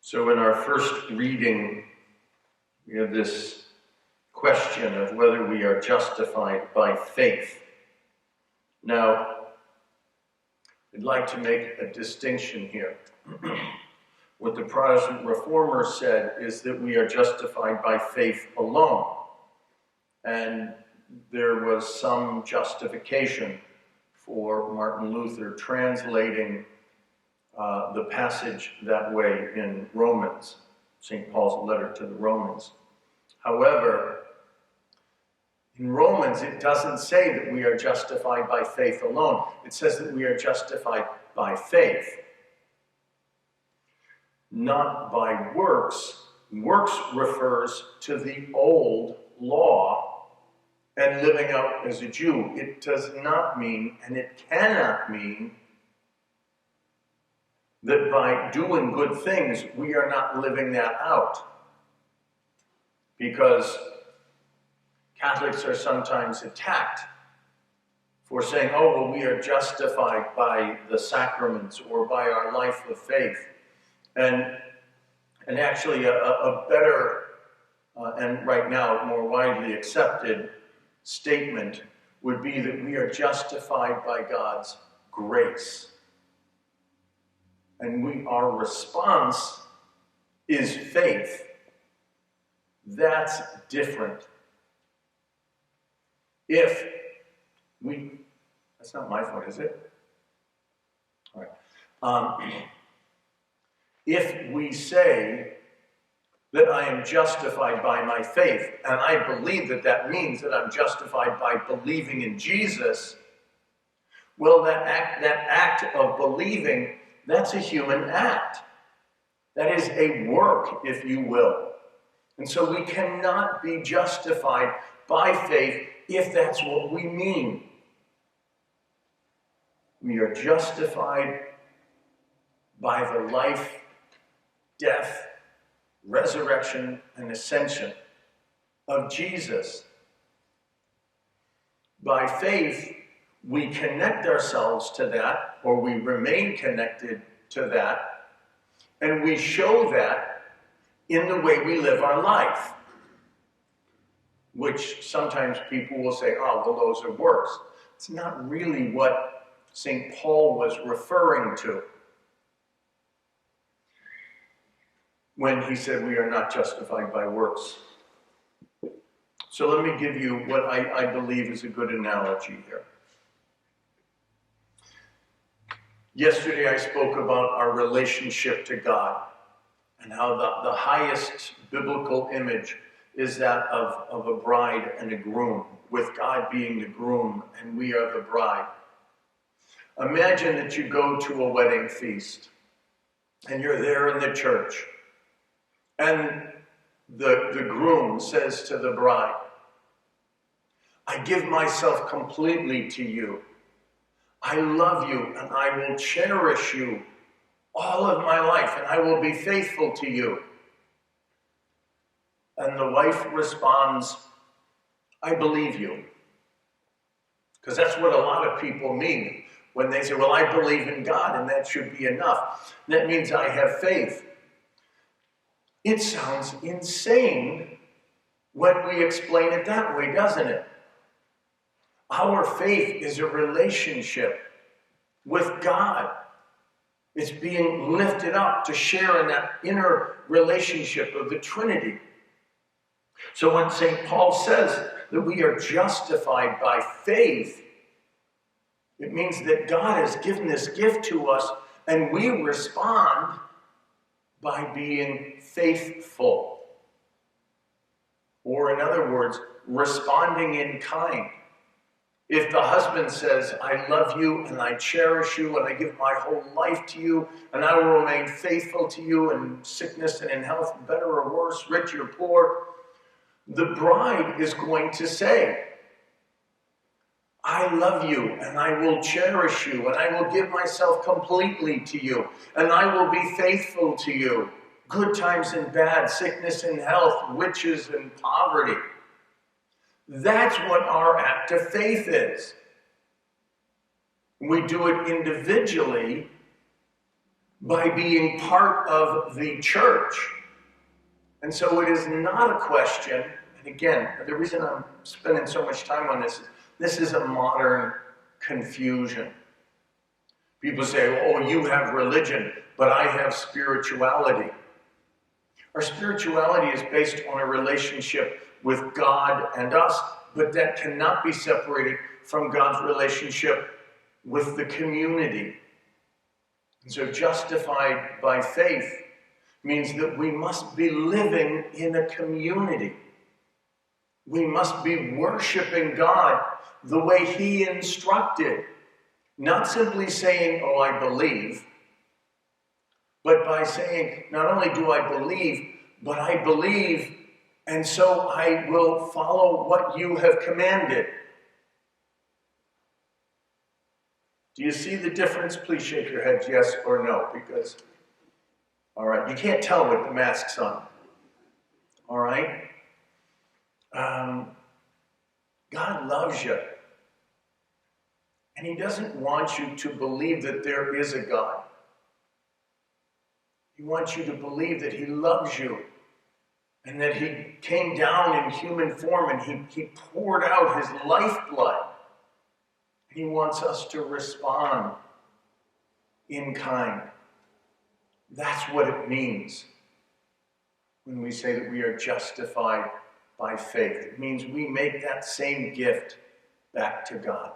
So in our first reading, we have this question of whether we are justified by faith. Now, I'd like to make a distinction here. What the Protestant Reformers said is that we are justified by faith alone. And there was some justification for Martin Luther translating the passage that way in Romans, St. Paul's letter to the Romans. However, in Romans, it doesn't say that we are justified by faith alone. It says that we are justified by faith, not by works. Works refers to the old law and living out as a Jew. It does not mean, and it cannot mean, that by doing good things, we are not living that out. Because Catholics are sometimes attacked for saying, oh, well, we are justified by the sacraments or by our life of faith. And actually a better, and right now more widely accepted statement would be that we are justified by God's grace. And our response is faith. That's different. That's not my phone, is it? All right. If we say that I am justified by my faith, and I believe that that means that I'm justified by believing in Jesus, well, that act of believing, that's a human act. That is a work, if you will. And so we cannot be justified by faith if that's what we mean. We are justified by the life, death, resurrection, and ascension of Jesus. By faith, we connect ourselves to that, or we remain connected to that, and we show that in the way we live our life, which sometimes people will say, oh, well, those are works. It's not really what St. Paul was referring to when he said we are not justified by works. So let me give you what I believe is a good analogy here. Yesterday I spoke about our relationship to God and how the highest biblical image is that of a bride and a groom, with God being the groom and we are the bride. Imagine that you go to a wedding feast and you're there in the church and the groom says to the bride, I give myself completely to you. I love you and I will cherish you all of my life and I will be faithful to you. And the wife responds, I believe you. Because that's what a lot of people mean when they say, well, I believe in God and that should be enough. That means I have faith. It sounds insane when we explain it that way, doesn't it? Our faith is a relationship with God. It's being lifted up to share in that inner relationship of the Trinity. So when St. Paul says that we are justified by faith, it means that God has given this gift to us and we respond by being faithful. Or in other words, responding in kind. If the husband says, I love you and I cherish you and I give my whole life to you and I will remain faithful to you in sickness and in health, better or worse, rich or poor, the bride is going to say, I love you and I will cherish you and I will give myself completely to you and I will be faithful to you. Good times and bad, sickness and health, riches and poverty. That's what our act of faith is. We do it individually, by being part of the church. And so it is not a question, and again, the reason I'm spending so much time on this is a modern confusion. People say, oh, you have religion, but I have spirituality. Our spirituality is based on a relationship with God and us, but that cannot be separated from God's relationship with the community. And so justified by faith means that we must be living in a community. We must be worshiping God the way He instructed. Not simply saying, oh, I believe, but by saying, not only do I believe, but I believe, and so I will follow what you have commanded. Do you see the difference? Please shake your heads yes or no, because, all right, you can't tell with the masks on. All right? God loves you. And He doesn't want you to believe that there is a God. He wants you to believe that He loves you and that He came down in human form and He poured out His lifeblood. He wants us to respond in kind. That's what it means when we say that we are justified by faith. It means we make that same gift back to God.